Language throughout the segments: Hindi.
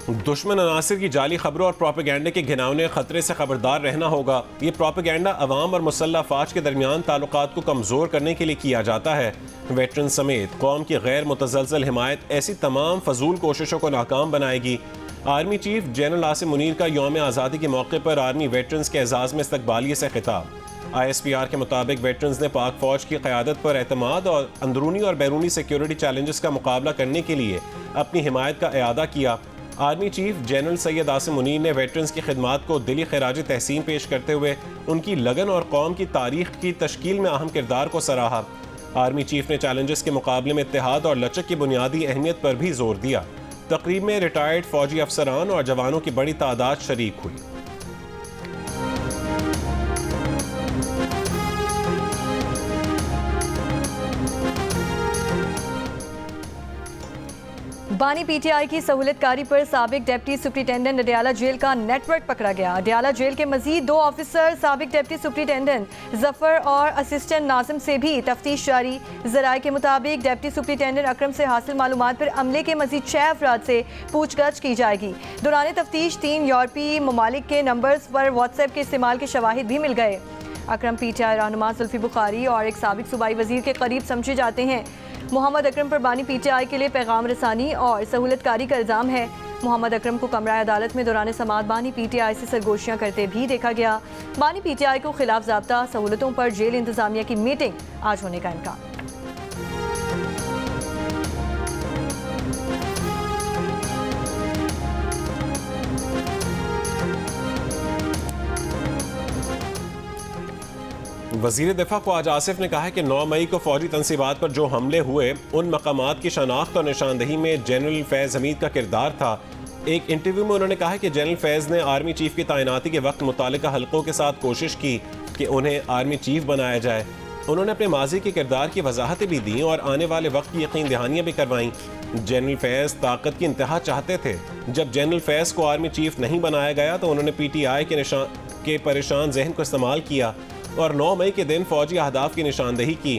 दुश्मन अनासिर की जाली खबरों और प्रोपेगेंडे के घिनौने खतरे से खबरदार रहना होगा। ये प्रोपेगेंडा अवाम और मुसल्लह अफवाज के दरमियान ताल्लुकात को कमज़ोर करने के लिए किया जाता है। वेटरन समेत कौम की गैर मुतज़लज़ल हिमायत ऐसी तमाम फजूल कोशिशों को नाकाम बनाएगी। Army chief general Asim Munir का यौम आज़ादी के मौके पर आर्मी वेटरन्स के एजाज़ में इस्तकबालिये से खिताब। ISPR के मुताबिक वेटरन्स ने पाक फौज की क़यादत पर एतमाद और अंदरूनी और बैरूनी सिक्योरिटी चैलेंजेस का मुकाबला करने के लिए अपनी हिमायत का इआदा किया। Army chief general Syed Asim Munir ने वेटरन्स की खिदमात को दिली खराज तहसीन पेश करते हुए उनकी लगन और कौम की तारीख की तश्कील में अहम किरदार को सराहा। आर्मी चीफ ने चैलेंजेस के मुकाबले में इत्तेहाद और लचक की बुनियादी अहमियत पर भी जोर दिया। तकरीब में रिटायर्ड फौजी अफसरान और जवानों की बड़ी तादाद शरीक हुई। बानी PTI की सहूलतकारी पर साबिक डिप्टी सुप्रिंटेंडेंट अडियाला जेल का नेटवर्क पकड़ा गया। अडियाला जेल के मजीद 2 ऑफिसर साबिक डिप्टी सुप्रिंटेंडेंट जफर और असिस्टेंट नाजिम से भी तफ्तीश जारी। जराये के मुताबिक डिप्टी सुप्रिंटेंडेंट अकरम से हासिल मालूमात पर अमले के मजीद 6 अफराद से पूछताछ की जाएगी। दौरान तफ्तीश 3 यूरोपीय ममालिक के नंबर्स पर व्हाट्सएप के इस्तेमाल के शवाहिद भी मिल गए। अकरम PTI रहनुमा जुल्फी बुखारी और एक साबिक सूबाई वजीर के करीब समझे जाते हैं। मोहम्मद अकरम पर बानी PTI के लिए पैगाम रसानी और सहूलतकारी का इल्ज़ाम है। मोहम्मद अकरम को कमरा अदालत में दौरान समाअत बानी PTI से सरगोशियाँ करते भी देखा गया। बानी PTI को खिलाफ ज़ाब्ता सहूलतों पर जेल इंतजामिया की मीटिंग आज होने का इम्कान। वज़ीर दिफा ख्वाजा आसिफ ने कहा है कि 9 मई को फौजी तनसीबात पर जो हमले हुए उन मकामात की शनाख्त और निशानदही में जनरल फैज़ हमीद का किरदार था। एक इंटरव्यू में उन्होंने कहा है कि जनरल फैज़ ने आर्मी चीफ की तैनाती के वक्त मुतालिका हल्कों के साथ कोशिश की कि उन्हें आर्मी चीफ बनाया जाए। उन्होंने अपने माजी के किरदार की वजाहतें भी दी और आने वाले वक्त की यकीन दहानियाँ भी करवाईं। जनरल फैज़ ताकत की इंतहा चाहते थे। जब जनरल फैज़ को आर्मी चीफ नहीं बनाया गया तो उन्होंने PTI के परेशान जहन को इस्तेमाल किया और 9 मई के दिन फौजी अहदाफ की निशानदही की।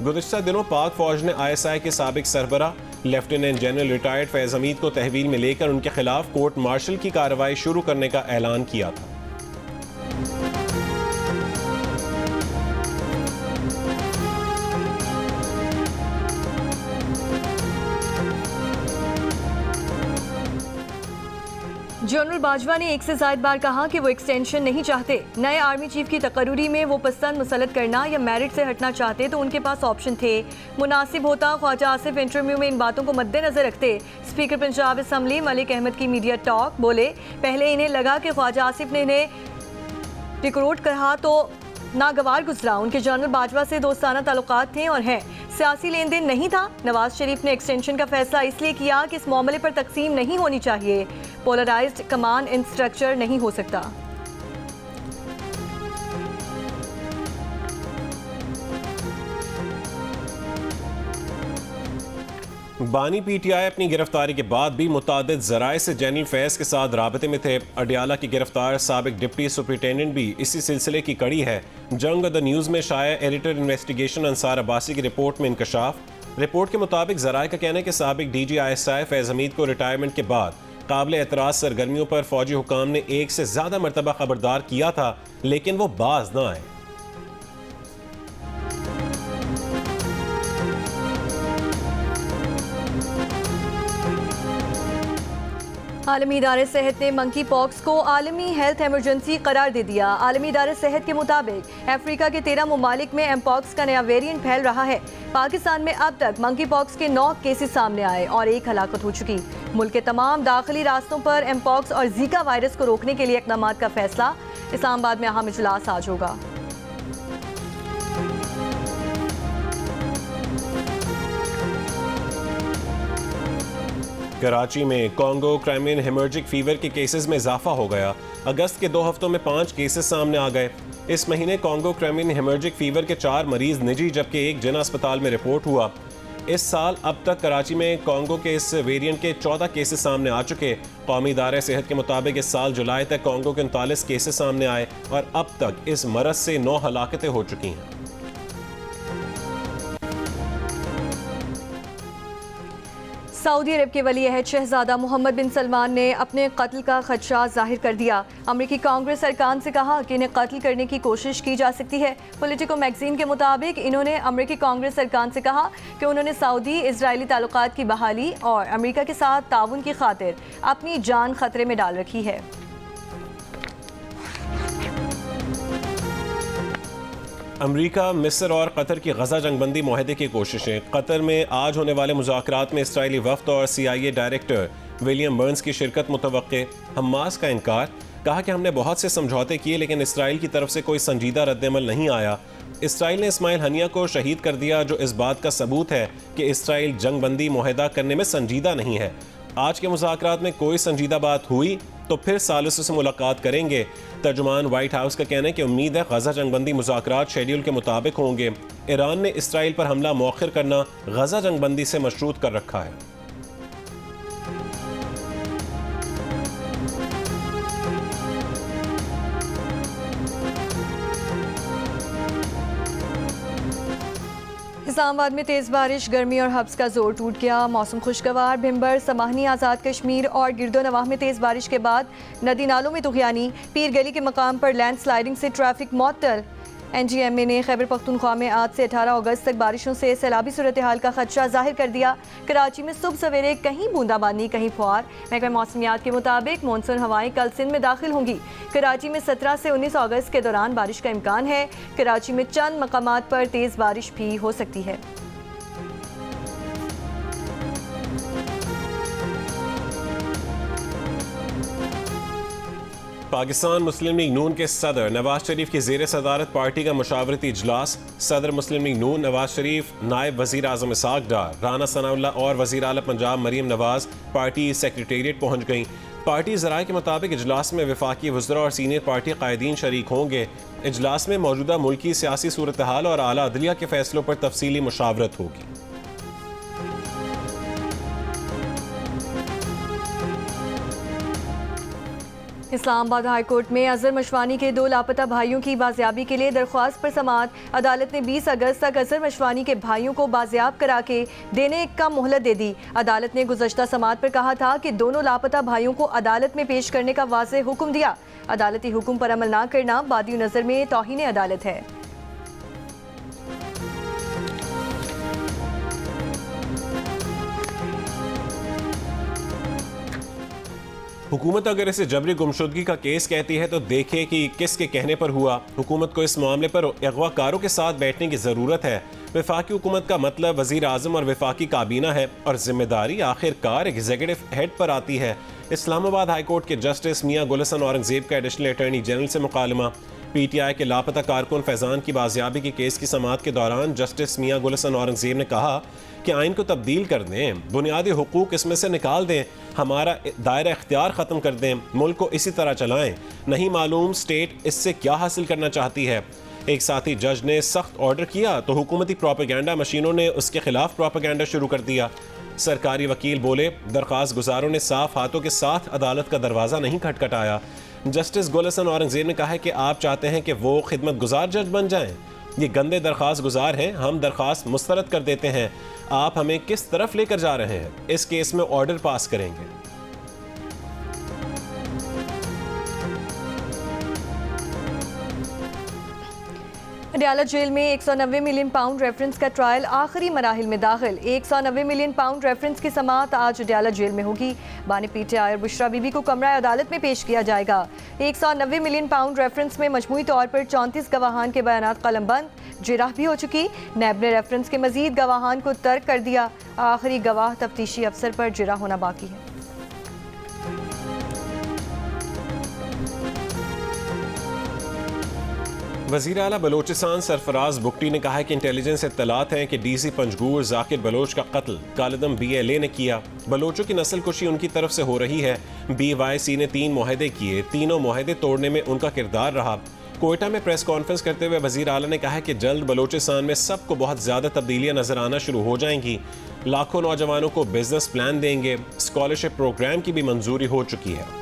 गुज़िश्ता दिनों पाक फौज ने ISI के साबिक सरबरा लेफ्टिनेंट जनरल रिटायर्ड फैज़ हमीद को तहवील में लेकर उनके खिलाफ कोर्ट मार्शल की कार्रवाई शुरू करने का ऐलान किया था। जनरल बाजवा ने एक से ज़ायद बार कहा कि वो एक्सटेंशन नहीं चाहते। नए आर्मी चीफ की तकर्रुरी में वो पसंद मुसलत करना या मेरिट से हटना चाहते तो उनके पास ऑप्शन थे। मुनासिब होता ख्वाजा आसिफ इंटरव्यू में इन बातों को मद्देनजर रखते। स्पीकर पंजाब असम्बली मलिक अहमद की मीडिया टॉक बोले, पहले इन्हें लगा कि ख्वाजा आसिफ ने इन्हें रिक्रूट कहा तो नागवार गुजरा। उनके जनरल बाजवा से दोस्ताना ताल्लुकात थे और हैं, सियासी लेन देन नहीं था। नवाज शरीफ ने एक्सटेंशन का फैसला इसलिए किया कि इस मामले पर तकसीम नहीं होनी चाहिए। पोलराइज्ड कमान इन स्ट्रक्चर नहीं हो सकता। बानी PTI अपनी गिरफ्तारी के बाद भी मुतादिद ज़राए से जनरल फैज़ के साथ राबते में थे। अडियाला की गिरफ्तार साबिक डिप्टी सुप्रिंटेंडेंट भी इसी सिलसिले की कड़ी है। जंग द न्यूज़ में शाया एडिटर इन्वेस्टिगेशन अंसार अब्बासी की रिपोर्ट में इंकशाफ। रिपोर्ट के मुताबिक ज़राए का कहना है कि साबिक DG ISI फैज़ हमीद को रिटायरमेंट के बाद काबिल एतराज़ सरगर्मियों पर फौजी हुकाम ने एक से ज़्यादा मरतबा खबरदार किया था, लेकिन वो बाज ना आए। आलमी इदारे सेहत ने मंकी पॉक्स को आलमी हेल्थ एमरजेंसी करार दे दिया। आलमी इदारे सेहत के मुताबिक अफ्रीका के 13 ममालिक में एमपॉक्स का नया वेरिएंट फैल रहा है। पाकिस्तान में अब तक मंकी पॉक्स के 9 केसेस सामने आए और 1 हलाकत हो चुकी। मुल्क के तमाम दाखिली रास्तों पर एमपॉक्स और जीका वायरस को रोकने के लिए इक़दाम का फैसला। इस्लामाबाद में अहम इजलास आज होगा। कराची में कॉन्गो क्राइमियन हेमर्जिक फीवर के केसेस में इजाफा हो गया। अगस्त के 2 हफ्तों में 5 केसेस सामने आ गए। इस महीने कॉन्गो क्राइमियन हेमर्जिक फीवर के 4 मरीज निजी जबकि 1 जिना अस्पताल में रिपोर्ट हुआ। इस साल अब तक कराची में कॉन्गो के इस वेरिएंट के 14 केसेस सामने आ चुके। कौमी इदारे सेहत के मुताबिक इस साल जुलाई तक कॉन्गो के 39 केसेस सामने आए और अब तक इस मरज से 9 हलाकतें हो चुकी हैं। सऊदी अरब के वली अहद शहजादा मोहम्मद बिन सलमान ने अपने कत्ल का खदशा जाहिर कर दिया। अमरीकी कांग्रेस अरकान से कहा कि इन्हें कत्ल करने की कोशिश की जा सकती है। पॉलिटिको मैगजीन के मुताबिक इन्होंने अमरीकी कांग्रेस अरकान से कहा कि उन्होंने सऊदी इजरायली ताल्लुकात की बहाली और अमरीका के साथ ताउन की खातिर अपनी जान खतरे में डाल रखी है। अमरीका, मिस्र और कतर की गजा जंगबंदी मुआहदे की कोशिशें। कतर में आज होने वाले मुज़ाकरात में इसराइली वफ्द और CIA डायरेक्टर विलियम बर्न्स की शिरकत मुतवक्के। हमास का इनकार, कहा कि हमने बहुत से समझौते किए लेकिन इसराइल की तरफ से कोई संजीदा रद्दअमल नहीं आया। इसराइल ने इस्माइल हनिया को शहीद कर दिया, जो इस बात का सबूत है कि इसराइल जंगबंदी मुआहदा करने में संजीदा नहीं है। आज के मुज़ाकरात में कोई संजीदा बात हुई तो फिर सालिसों से मुलाकात करेंगे। तर्जुमान व्हाइट हाउस का कहना है कि उम्मीद है गजा जंगबंदी मुज़ाकरात शेड्यूल के मुताबिक होंगे। ईरान ने इसराइल पर हमला मौखिर करना गजा जंगबंदी से मशरूत कर रखा है। इस्लामाबाद में तेज़ बारिश, गर्मी और हब्स का जोर टूट गया। मौसम खुशगवार। भिम्बर, समाहनी, आज़ाद कश्मीर और गिरदो नवाह में तेज़ बारिश के बाद नदी नालों में तुग़यानी। पीर गली के मकाम पर लैंड स्लाइडिंग से ट्रैफिक मुअत्तल। NGMA ने खैबर पख्तूनख्वा में आज से 18 अगस्त तक बारिशों से सैलाबी सूरत हाल का खदशा जाहिर कर दिया। कराची में सुबह सवेरे कहीं बूंदाबांदी, कहीं फुहार। महकमा मौसमियात के मुताबिक मानसून हवाएं कल सिंध में दाखिल होंगी। कराची में 17 से 19 अगस्त के दौरान बारिश का इम्कान है। कराची में चंद मकामात पर तेज़ बारिश भी हो सकती है। पाकिस्तान मुस्लिम लीग नून के सदर नवाज शरीफ की ज़ेर सदारत पार्टी का मशावरती इजलास। सदर मुस्लिम लीग नून नवाज शरीफ, नायब वज़ीर आज़म इसाक डार, राना सनाउल्लाह और वज़ीर आला पंजाब मरीम नवाज पार्टी सेक्रेटेरिएट पहुँच गईं। पार्टी ज़राए के मुताबिक इजलास में वफाकी वज़रा और सीनियर पार्टी कायदीन शरीक होंगे। इजलास में मौजूदा मुल्की सियासी सूरत हाल और आला अदलिया के फैसलों पर तफसीली मुशावरत होगी। इस्लामाबाद हाई कोर्ट में अजहर मशवानी के 2 लापता भाइयों की बाजियाबी के लिए दरख्वास्त पर समाअत। अदालत ने 20 अगस्त तक अजहर मशवानी के भाइयों को बाजियाब करा के देने का मोहलत दे दी। अदालत ने गुज़श्ता समाअत पर कहा था कि दोनों लापता भाइयों को अदालत में पेश करने का वाज़ेह हुक्म दिया। अदालती हुक्म पर अमल न करना बादी नज़र में तौहीन अदालत है। हुकूमत अगर इसे जबरी गुमशुदगी का केस कहती है तो देखे कि किसके कहने पर हुआ। हुकूमत को इस मामले पर अगवाकारों के साथ बैठने की ज़रूरत है। वफाकी हुकूमत का मतलब वज़ीर आज़म और वफाकी काबीना है और जिम्मेदारी आखिरकार एग्जीक्यूटिव हेड पर आती है। इस्लामाबाद हाई कोर्ट के जस्टिस मियां गुलशन औरंगजेब का एडिशनल अटॉर्नी जनरल से मुकालमा। PTI के लापता कारकुन फैज़ान की बाजियाबी के केस की समाअत के दौरान जस्टिस मियां गुलशन औरंगजेब ने कहा कि आइन को तब्दील कर दें, बुनियादी हुकूक इसमें से निकाल दें, हमारा दायरा इख्तियार ख़त्म कर दें, मुल्क को इसी तरह चलाएं। नहीं मालूम स्टेट इससे क्या हासिल करना चाहती है। एक साथी जज ने सख्त ऑर्डर किया तो हुकूमती प्रोपेगेंडा मशीनों ने उसके खिलाफ प्रोपेगेंडा शुरू कर दिया। सरकारी वकील बोले, दरख्वास्त गुजारों ने साफ हाथों के साथ अदालत का दरवाज़ा नहीं खटखटाया। जस्टिस गुलशन औरंगजेब ने कहा है कि आप चाहते हैं कि वो खिदमत गुजार जज बन जाएं। ये गंदे दरख्वास्त गुजार हैं, हम दरख्वास्त मुस्तरद कर देते हैं। आप हमें किस तरफ लेकर जा रहे हैं? इस केस में ऑर्डर पास करेंगे। अडयाला जेल में 190 मिलियन पाउंड रेफरेंस का ट्रायल आखिरी मराहिल में दाखिल। 190 मिलियन पाउंड रेफरेंस की समाअत आज अडयाला जेल में होगी। बानी PTI और बुशरा बीबी को कमरा अदालत में पेश किया जाएगा। 190 मिलियन पाउंड रेफरेंस में मजमूई तौर पर 34 गवाहान के बयानात कलमबंद, जिरह भी हो चुकी। नैब ने रेफरेंस के मजीद गवाहान को तर्क कर दिया। आखिरी गवाह तफ्तीशी अफसर पर जिरह होना बाकी है। वज़ीर आला बलोचिस्तान सरफराज बुगटी ने कहा है कि इंटेलिजेंस इत्तलात हैं कि DC पंजगूर जाकिर बलोच का कत्ल कालदम BLA ने किया। बलोचों की नस्ल कुशी उनकी तरफ से हो रही है। BYC ने 3 मुआहदे किए, तीनों मुआहदे तोड़ने में उनका किरदार रहा। कोयटा में प्रेस कॉन्फ्रेंस करते हुए वज़ीर आला ने कहा कि जल्द बलोचिस्तान में सबको बहुत ज़्यादा तब्दीलियाँ नजर आना शुरू हो जाएंगी। लाखों नौजवानों को बिजनेस प्लान देंगे। स्कॉलरशिप प्रोग्राम की भी मंजूरी हो चुकी है।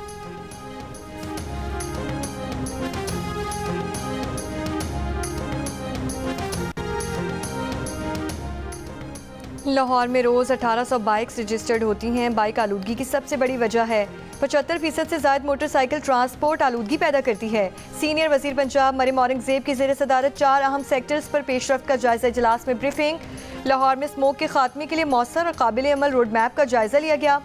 लाहौर में रोज़ 1800 बाइक्स रजिस्टर्ड होती हैं। बाइक आलूदगी की सबसे बड़ी वजह है। 75% से ज़ायद मोटरसाइकिल ट्रांसपोर्ट आलूदगी पैदा करती है। सीनियर वज़ीर पंजाब मरियम औरंगज़ेब की ज़ेर सदारत 4 अहम सेक्टर्स पर पेशरफ्त का जायज़ा इजलास में ब्रीफिंग। लाहौर में स्मोक के खात्मे के लिए मौसर और काबिल अमल रोड मैप का जायज़ा लिया गया।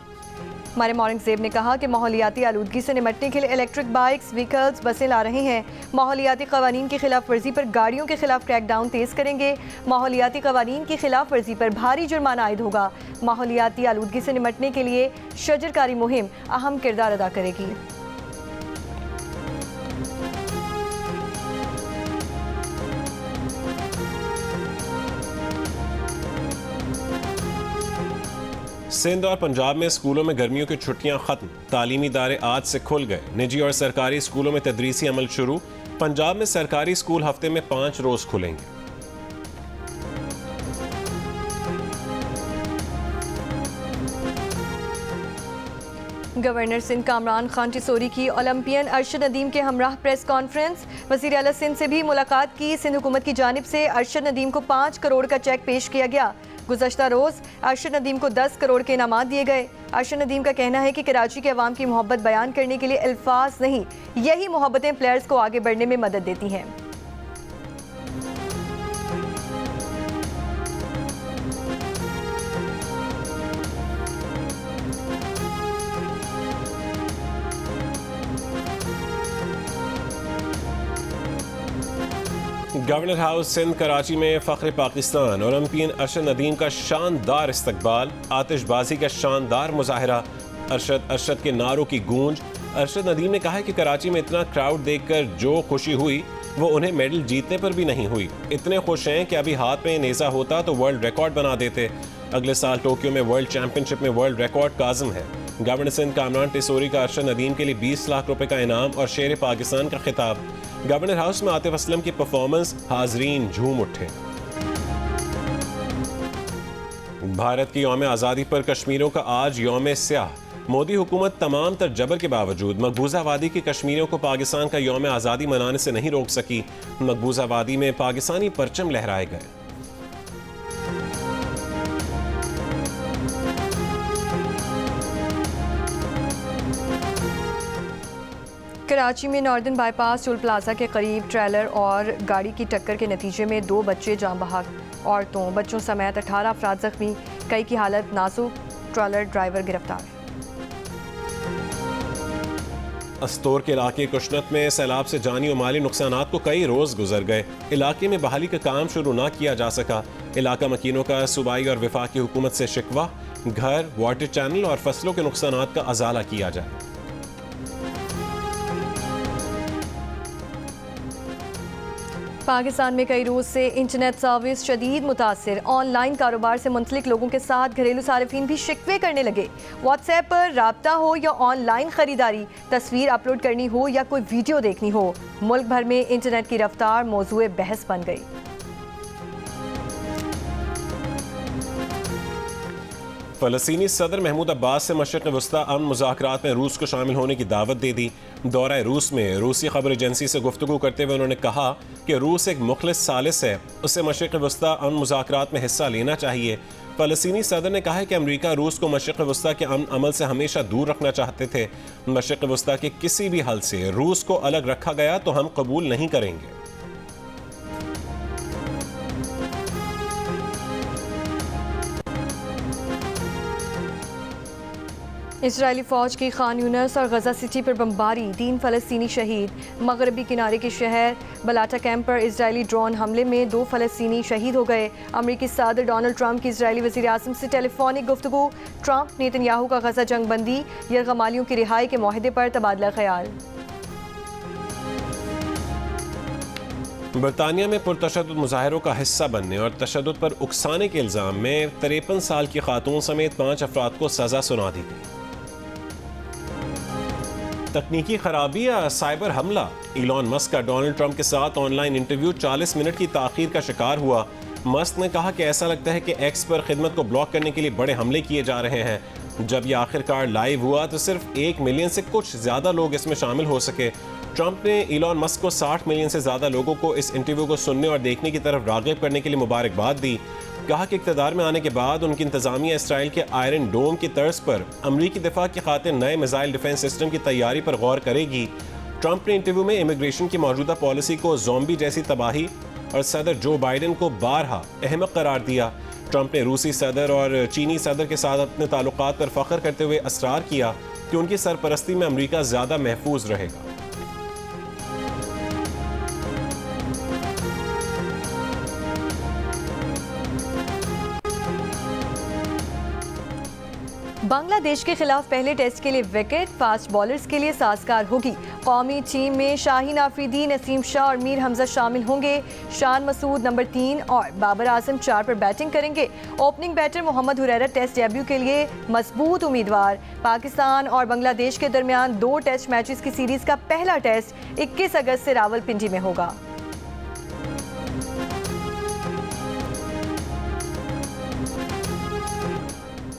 मरियम औरंगज़ेब ने कहा कि माहौलियाती आलूदगी से निपटने के लिए इलेक्ट्रिक बाइक्स, व्हीकल्स, बसें ला रहे हैं। माहौलियाती क़वानीन की खिलाफ वर्जी पर गाड़ियों के खिलाफ क्रैकडाउन तेज़ करेंगे। माहौलियाती क़वानीन की खिलाफ वर्जी पर भारी जुर्माना आयद होगा। माहौलियाती आलूदगी से निपटने के लिए शजरकारी मुहिम अहम किरदार अदा करेगी। सिंध और पंजाब में स्कूलों में गर्मियों की छुट्टियां खत्म। तालीमी इदारे आज से खुल गए। निजी और सरकारी स्कूलों में तदरीसी अमल शुरू। पंजाब में सरकारी स्कूल हफ्ते में 5 रोज खुलेंगे। गवर्नर सिंध कामरान खान टिसोरी की ओलंपियन अरशद नदीम के हमरा प्रेस कॉन्फ्रेंस। वज़ीर आला सिंध से भी मुलाकात की। सिंध हुकूमत की जानिब से अरशद नदीम को 5 करोड़ का चेक पेश किया गया। गुज़श्ता रोज़ अरशद नदीम को 10 करोड़ के इनामात दिए गए। अरशद नदीम का कहना है कि कराची के अवाम की मोहब्बत बयान करने के लिए अल्फाज नहीं, यही मोहब्बतें प्लेयर्स को आगे बढ़ने में मदद देती हैं। गवर्नर हाउस सिंध कराची में फ़ख्र पाकिस्तान ओलंपियन अरशद नदीम का शानदार इस्तकबाल। आतिशबाजी का शानदार मुजाहरा। अरशद के नारों की गूंज। अरशद नदीम ने कहा है कि कराची में इतना क्राउड देखकर जो खुशी हुई वो उन्हें मेडल जीतने पर भी नहीं हुई। इतने खुश हैं कि अभी हाथ में नेज़ा होता तो वर्ल्ड रिकॉर्ड बना देते। अगले साल टोक्यो में वर्ल्ड चैंपियनशिप में वर्ल्ड रिकॉर्ड काज़म है। गवर्नर सिंध कामरान टिसोरी का अरशद नदीम के लिए 20 लाख रुपए का इनाम और शेर पाकिस्तान का खिताब। गवर्नर हाउस में आतिफ असलम की परफॉर्मेंस, हाजरीन झूम उठे। भारत की यौम आज़ादी पर कश्मीरियों का आज यौम स्याह। मोदी हुकूमत तमाम तर जबर के बावजूद मकबूजा वादी के कश्मीरियों को पाकिस्तान का यौम आज़ादी मनाने से नहीं रोक सकी। मकबूजा वादी में पाकिस्तानी परचम लहराए गए। कराची में नॉर्दर्न बाईपास टोल प्लाजा के करीब ट्रेलर और गाड़ी की टक्कर के नतीजे में 2 बच्चे जान बहक। औरतों बच्चों समेत 18 अफराद जख्मी, कई की हालत नाजुक। ट्रेलर ड्राइवर गिरफ्तार। अस्तोर के इलाके कुशनत में सैलाब से जानी और माली नुकसानात को कई रोज गुजर गए। इलाके में बहाली का काम शुरू ना किया जा सका। इलाका मकीनों का सूबाई और वफाकी हुकूमत से शिकवा, घर, वाटर चैनल और फसलों के नुकसानात का अजाला किया जाए। पाकिस्तान में कई रोज से इंटरनेट सर्विस शदीद मुतासिर। ऑनलाइन कारोबार से मुंसलिक लोगों के साथ घरेलू सारिफीन भी शिकवे करने लगे। व्हाट्सएप पर राब्ता हो या ऑनलाइन खरीदारी, तस्वीर अपलोड करनी हो या कोई वीडियो देखनी हो, मुल्क भर में इंटरनेट की रफ्तार मौजूए बहस बन गई। फ़लस्तीनी सदर महमूद अब्बास से मशरिक़ वस्ता अमन मुज़ाकरात में रूस को शामिल होने की दावत दे दी। दौरा रूस में रूसी खबर एजेंसी से गुफ्तगू करते हुए उन्होंने कहा कि रूस एक मुखलिस सालिस है, उससे मशरिक़ वस्ता अमन मुज़ाकरात में हिस्सा लेना चाहिए। फ़लस्तीनी सदर ने कहा है कि अमरीका रूस को मशरिक़ वस्ता के अमन अमल से हमेशा दूर रखना चाहते थे। मशरिक़ वस्ता के किसी भी हल से रूस को अलग रखा गया तो हम कबूल नहीं करेंगे। इजरायली फ़ौज की खान यूनस और गजा सिटी पर बमबारी, 3 फ़लस्तीनी शहीद। मगरबी किनारे के शहर बलाटा कैंप पर इजरायली ड्रोन हमले में 2 फ़लस्तीनी शहीद हो गए। अमरीकी सदर डोनाल्ड ट्रंप की इजरायली वज़ीर आज़म से टेलीफोनिक गुफ्तगू। ट्रंप नेतन्याहू का गजा जंग बंदी, यरगमालियों की रिहाई के मुआहदे पर तबादला ख्याल। बरतानिया में पुरतशद्दुद मुजाहिरों का हिस्सा बनने और तशद्दुद पर उकसाने के इल्ज़ाम में 53 साल की खातून समेत 5 अफराद को सज़ा सुना दी गई। तकनीकी खराबी या साइबर हमला। इलॉन मस्क का डोनाल्ड ट्रंप के साथ ऑनलाइन इंटरव्यू 40 मिनट की ताख़ीर का शिकार हुआ। मस्क ने कहा कि ऐसा लगता है कि एक्स पर खिदमत को ब्लॉक करने के लिए बड़े हमले किए जा रहे हैं। जब यह आखिरकार लाइव हुआ तो सिर्फ 1 मिलियन से कुछ ज़्यादा लोग इसमें शामिल हो सके। ट्रंप ने इलॉन मस्क को 60 मिलियन से ज़्यादा लोगों को इस इंटरव्यू को सुनने और देखने की तरफ राग़िब करने के लिए मुबारकबाद दी। कहा कि इक़्तिदार में आने के बाद उनकी इंतज़ामिया इसराइल के आयरन डोम की तर्ज पर अमरीकी दिफा की खातिर नए मिसाइल डिफेंस सिस्टम की तैयारी पर गौर करेगी। ट्रंप ने इंटरव्यू में इमिग्रेशन की मौजूदा पॉलिसी को ज़ॉम्बी जैसी तबाही और सदर जो बाइडेन को बारहा अहमक करार दिया। ट्रंप ने रूसी सदर और चीनी सदर के साथ अपने ताल्लुकात पर फख्र करते हुए असरार किया कि उनकी सरपरस्ती में अमरीका ज़्यादा महफूज रहेगा। बांग्लादेश के खिलाफ पहले टेस्ट के लिए विकेट फास्ट बॉलर्स के लिए साजगार होगी। कौमी टीम में शाहीन आफरीदी, नसीम शाह और मीर हमजा शामिल होंगे। शान मसूद नंबर 3 और बाबर आजम 4 पर बैटिंग करेंगे। Opening batter Mohammad Huraira test debut के लिए मजबूत उम्मीदवार। पाकिस्तान और बांग्लादेश के दरमियान 2 टेस्ट मैचेस की सीरीज का पहला टेस्ट 21 अगस्त से रावलपिंडी में होगा।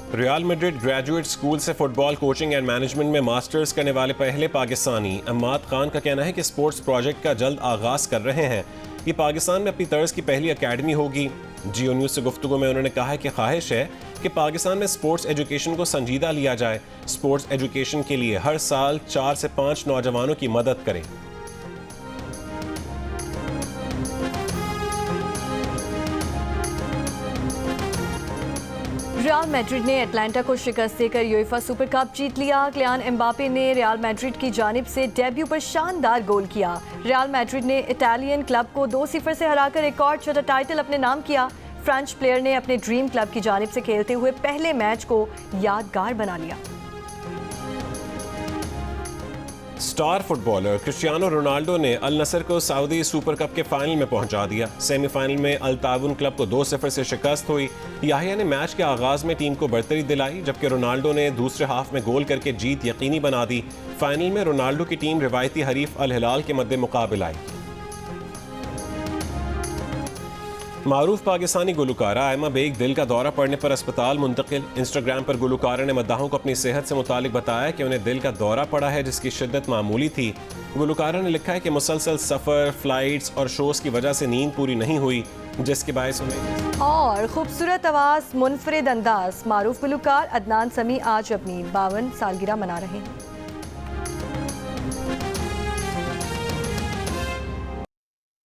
रियल मैड्रिड ग्रेजुएट स्कूल से फुटबॉल कोचिंग एंड मैनेजमेंट में मास्टर्स करने वाले पहले पाकिस्तानी अम्माद खान का कहना है कि स्पोर्ट्स प्रोजेक्ट का जल्द आगाज कर रहे हैं। ये पाकिस्तान में अपनी तर्ज की पहली एकेडमी होगी। जियो न्यूज़ से गुफ्तगू में उन्होंने कहा है कि ख्वाहिश है कि पाकिस्तान में स्पोर्ट्स एजुकेशन को संजीदा लिया जाए। स्पोर्ट्स एजुकेशन के लिए हर साल 4 से 5 नौजवानों की मदद करें। रियल मैड्रिड ने एटलांटा को शिकस्त देकर यूएफा सुपर कप जीत लिया। किलियान एम्बापे ने रियल मैड्रिड की जानिब से डेब्यू पर शानदार गोल किया। रियल मैड्रिड ने इटालियन क्लब को 2-0 से हराकर एक और छोटा टाइटल अपने नाम किया। फ्रेंच प्लेयर ने अपने ड्रीम क्लब की जानिब से खेलते हुए पहले मैच को यादगार बना लिया। स्टार फुटबॉलर क्रिस्टियानो रोनाल्डो ने अल नसर को सऊदी सुपर कप के फाइनल में पहुंचा दिया। सेमीफाइनल में अल ताउन क्लब को 2-0 से शिकस्त हुई। याहिया ने मैच के आगाज में टीम को बढ़तरी दिलाई, जबकि रोनाल्डो ने दूसरे हाफ में गोल करके जीत यकीनी बना दी। फाइनल में रोनाल्डो की टीम रिवायती हरीफ अल हिलाल के मद्दे मुकाबला आई। मारूफ पाकिस्तानी गुलकारा आयमा बेग दिल का दौरा पड़ने पर अस्पताल मुंतकिल। इंस्टाग्राम पर गुलकारा ने मद्दाहों को अपनी सेहत से मुतालिक बताया कि उन्हें दिल का दौरा पड़ा है, जिसकी शिद्दत मामूली थी। गुलकारा ने लिखा है कि मुसलसल सफ़र, फ्लाइट्स और शोज़ की वजह से नींद पूरी नहीं हुई, जिसके बायस उन्हें और खूबसूरत आवाज़, मुनफरिद अंदाज। मारूफ गुलकार अदनान समी आज अपनी 52 सालगिरह मना रहे हैं।